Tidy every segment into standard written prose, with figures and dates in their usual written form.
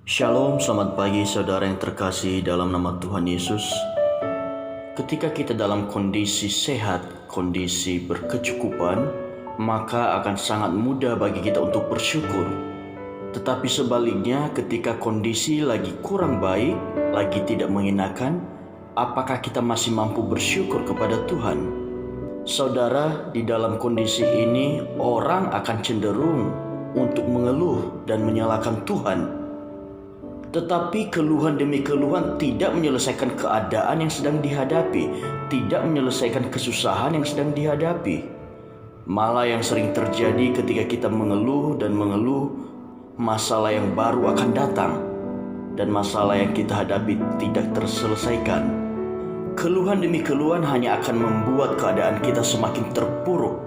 Shalom, selamat pagi saudara yang terkasih dalam nama Tuhan Yesus. Ketika kita dalam kondisi sehat, kondisi berkecukupan, maka akan sangat mudah bagi kita untuk bersyukur. Tetapi sebaliknya, ketika kondisi lagi kurang baik, lagi tidak mengenakan, apakah kita masih mampu bersyukur kepada Tuhan? Saudara, di dalam kondisi ini, orang akan cenderung untuk mengeluh dan menyalahkan Tuhan. Tetapi keluhan demi keluhan tidak menyelesaikan keadaan yang sedang dihadapi, tidak menyelesaikan kesusahan yang sedang dihadapi. Malah yang sering terjadi ketika kita mengeluh, masalah yang baru akan datang, dan masalah yang kita hadapi tidak terselesaikan. Keluhan demi keluhan hanya akan membuat keadaan kita semakin terpuruk,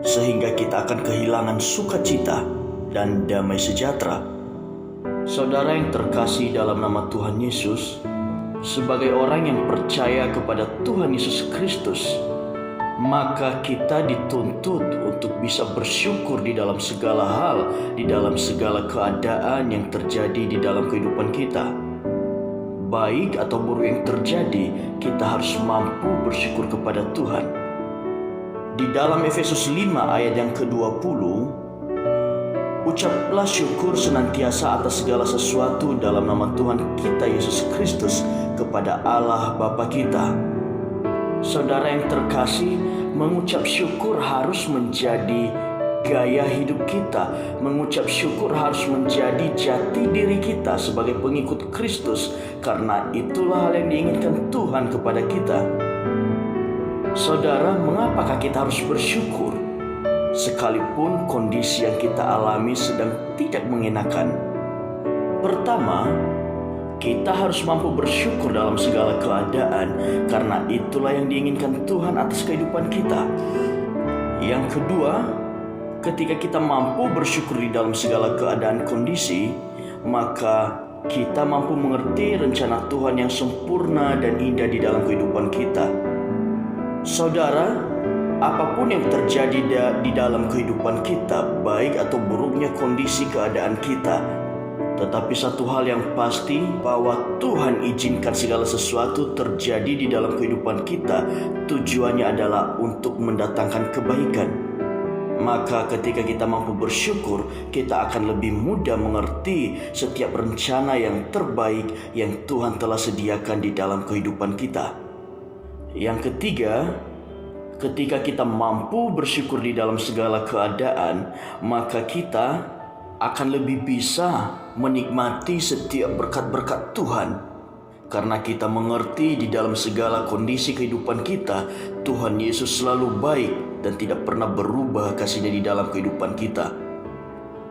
sehingga kita akan kehilangan sukacita dan damai sejahtera. Saudara yang terkasih dalam nama Tuhan Yesus, sebagai orang yang percaya kepada Tuhan Yesus Kristus, maka kita dituntut untuk bisa bersyukur di dalam segala hal, di dalam segala keadaan yang terjadi di dalam kehidupan kita. Baik atau buruk yang terjadi, kita harus mampu bersyukur kepada Tuhan. Di dalam Efesus 5 ayat yang ke-20, ucaplah syukur senantiasa atas segala sesuatu dalam nama Tuhan kita Yesus Kristus kepada Allah Bapa kita. Saudara yang terkasih, mengucap syukur harus menjadi gaya hidup kita. Mengucap syukur harus menjadi jati diri kita sebagai pengikut Kristus, karena itulah hal yang diinginkan Tuhan kepada kita. Saudara, mengapakah kita harus bersyukur? Sekalipun kondisi yang kita alami sedang tidak mengenakan. Pertama, kita harus mampu bersyukur dalam segala keadaan, karena itulah yang diinginkan Tuhan atas kehidupan kita. Yang kedua, ketika kita mampu bersyukur di dalam segala keadaan kondisi, maka kita mampu mengerti rencana Tuhan yang sempurna dan indah di dalam kehidupan kita. Saudara, apapun yang terjadi di dalam kehidupan kita, baik atau buruknya kondisi keadaan kita, tetapi satu hal yang pasti, bahwa Tuhan izinkan segala sesuatu terjadi di dalam kehidupan kita, tujuannya adalah untuk mendatangkan kebaikan. Maka ketika kita mampu bersyukur, kita akan lebih mudah mengerti setiap rencana yang terbaik yang Tuhan telah sediakan di dalam kehidupan kita. Yang ketiga, ketika kita mampu bersyukur di dalam segala keadaan, maka kita akan lebih bisa menikmati setiap berkat-berkat Tuhan. Karena kita mengerti di dalam segala kondisi kehidupan kita, Tuhan Yesus selalu baik dan tidak pernah berubah kasih-Nya di dalam kehidupan kita.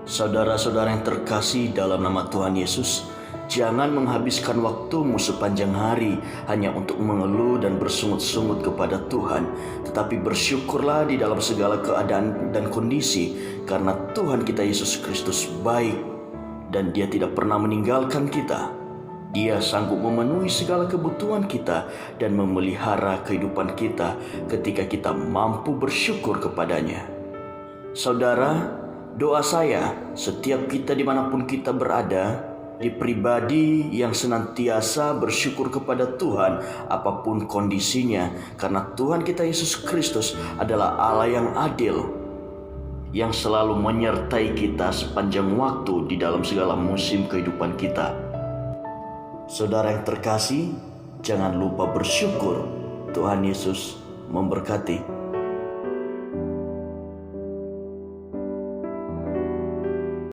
Saudara-saudara yang terkasih dalam nama Tuhan Yesus, jangan menghabiskan waktumu sepanjang hari hanya untuk mengeluh dan bersungut-sungut kepada Tuhan. Tetapi bersyukurlah di dalam segala keadaan dan kondisi, karena Tuhan kita Yesus Kristus baik dan Dia tidak pernah meninggalkan kita. Dia sanggup memenuhi segala kebutuhan kita dan memelihara kehidupan kita ketika kita mampu bersyukur kepadanya. Saudara, doa saya, setiap kita dimanapun kita berada, di pribadi yang senantiasa bersyukur kepada Tuhan apapun kondisinya, karena Tuhan kita Yesus Kristus adalah Allah yang adil, yang selalu menyertai kita sepanjang waktu di dalam segala musim kehidupan kita. Saudara yang terkasih, jangan lupa bersyukur. Tuhan Yesus memberkati.